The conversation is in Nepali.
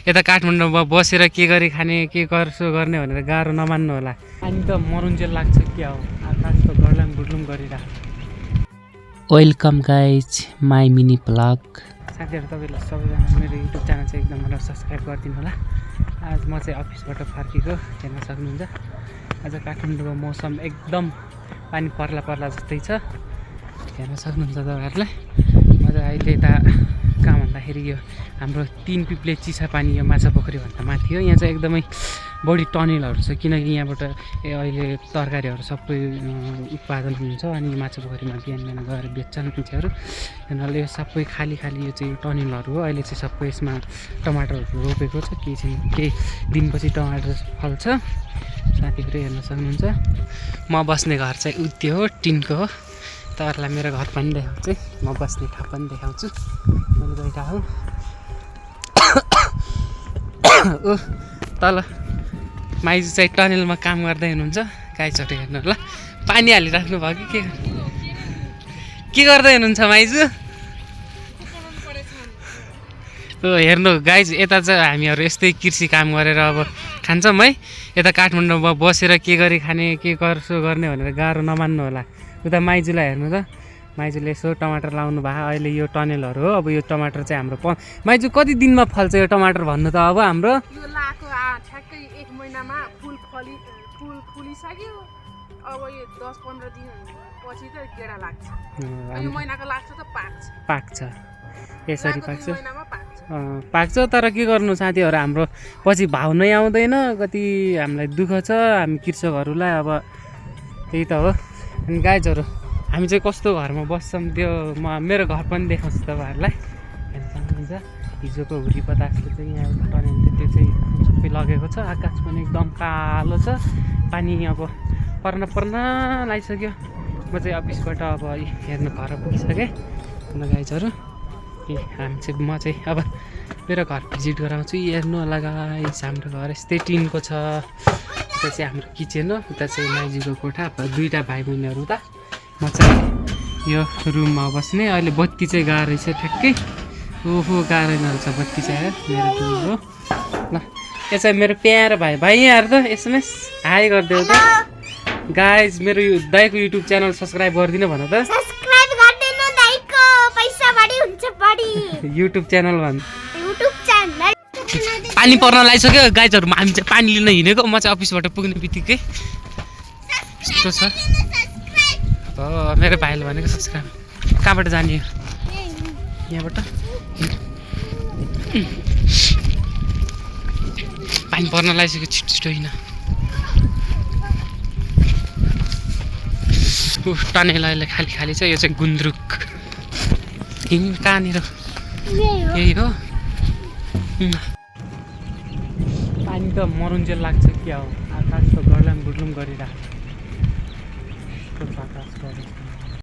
यता काठमाडौँमा बसेर के गरी खाने के गर्छु गर्ने भनेर गाह्रो नमान्नु होला। अनि त मरुन्जेल लाग्छ क्या हो, आकाश त गर्लाम गुड्लुम गरिरहेको। Welcome guys my mini blog. साथीहरू तपाईँले सबैजना मेरो युट्युब च्यानल चाहिँ एकदम मलाई सब्सक्राइब गरिदिनु होला। आज म चाहिँ अफिसबाट फर्केको हेर्न सक्नुहुन्छ। आज काठमाडौँको मौसम एकदम पानी पर्ला पर्ला जस्तै छ, हेर्न सक्नुहुन्छ तपाईँहरूले। म चाहिँ अहिले यता कहाँ भन्दाखेरि यो हाम्रो 3 पिप्ले चिसा पानी यो माछा पोखरी भन्दा माथि हो। यहाँ चाहिँ एकदमै बढी टनेलहरू छ, किनकि यहाँबाट अहिले तरकारीहरू सबै उत्पादन हुन्छ अनि माछा पोखरीमा बिहान बिहान गएर बेच्छन् मान्छेहरू। उनीहरूले यो सबै खाली यो चाहिँ यो टनेलहरू हो। अहिले चाहिँ सबै यसमा टमाटरहरू रोपेको छ, केही दिनपछि टमाटर फल्छ। साथीहरू हेर्न सक्नुहुन्छ। म बस्ने घर चाहिँ उत्यो हो, टिनको हो। तपाईँहरूलाई मेरो घर पनि देखाउँछु, म बस्ने ठाउँ पनि देखाउँछु। मैले गइरहेको ऊ तल माइजू चाहिँ टनेलमा काम गर्दै हुनुहुन्छ। गाईचोटो हेर्नु होला, पानी हालिराख्नु भयो कि के गर्दै हुनुहुन्छ माइजू? हेर्नु गाइज, यता चाहिँ हामीहरू यस्तै कृषि काम गरेर अब खान्छौँ है। यता काठमाडौँमा बसेर के गरी खाने के गर्छु गर्ने भनेर गाह्रो नमान्नु होला। उता माइजूलाई हेर्नु त, माइजूले यसो टमाटर लाउनु भयो। अहिले यो टनेलहरू हो। अब यो टमाटर चाहिँ हाम्रो माइजू कति दिनमा फल्छ यो टमाटर भन्नु त? अब हाम्रो यो लाको ठ्याक्कै 1 महिनामा फुल फुलिसक्यो। अब यो 10-15 दिन पछि त गेडा लाग्छ। यो महिनाको लाग्छ त पाक्छ यसरी पाक्छ। तर के गर्नु साथीहरू, हाम्रो पछि भाउ नै आउँदैन। कति हामीलाई दुःख छ, हामी कृषकहरूलाई। अब त्यही त हो। अनि गाइजहरू, हामी चाहिँ कस्तो घरमा बस्छौँ त्यो मेरो घर पनि देखाउँछु तपाईँहरूलाई। हेर्न सक्नुहुन्छ। हिजोको हुरी बतासले चाहिँ यहाँ एउटा टनेल त्यो चाहिँ सबै लगेको छ। आकाश पनि एकदम कालो छ, पानी अब पर्न लागिसक्यो। म चाहिँ अफिसबाट अब हेर्नु घर पुगिसकेँ। अन्त गाइजहरू, म चाहिँ अब मेरो घर भिजिट गराउँछु। हेर्नु होला गाइस, हाम्रो घर यस्तै टिनको छ। उता चाहिँ हाम्रो किचन हो, उता चाहिँ माइजूको कोठा। दुईवटा भाइ बहिनीहरू उता, म चाहिँ यो रुममा बस्ने। अहिले बत्ती चाहिँ गएको रहेछ ठ्याक्कै। ओहो गाह्रो नहाल्छ बत्ती चाहिँ मेरो रुम हो। ल यो चाहिँ मेरो प्यारो भाइ यहाँहरू त एसएमएस हाई गरिदेऊ त गाइज। मेरो दाइको युट्युब च्यानल सब्सक्राइब गरिदिनु भन त। सब्स्क्राइब गरिदिनु दाइको, पैसा बढी हुन्छ बढी। युट्युब च्यानल भन्। युट्युब च्यानल पानी पर्न लागिसक्यो गाइजहरू। हामी चाहिँ पानी लिन हिँडेको। म चाहिँ अफिसबाट पुग्ने बित्तिकै यस्तो छ। हो मेरो भाइले भनेको सब्सक्राइब। कहाँबाट जाने? यहाँबाट। पानी पर्न लागिसक्यो छिटो हिँड। टनेल अहिले खाली छ। यो चाहिँ गुन्द्रुक हिँड कहाँनिर यही हो। पानी त मरुन्जेल लाग्छ क्या हो, आकाश त गर्लाम गुड्लुम गरिरहेको।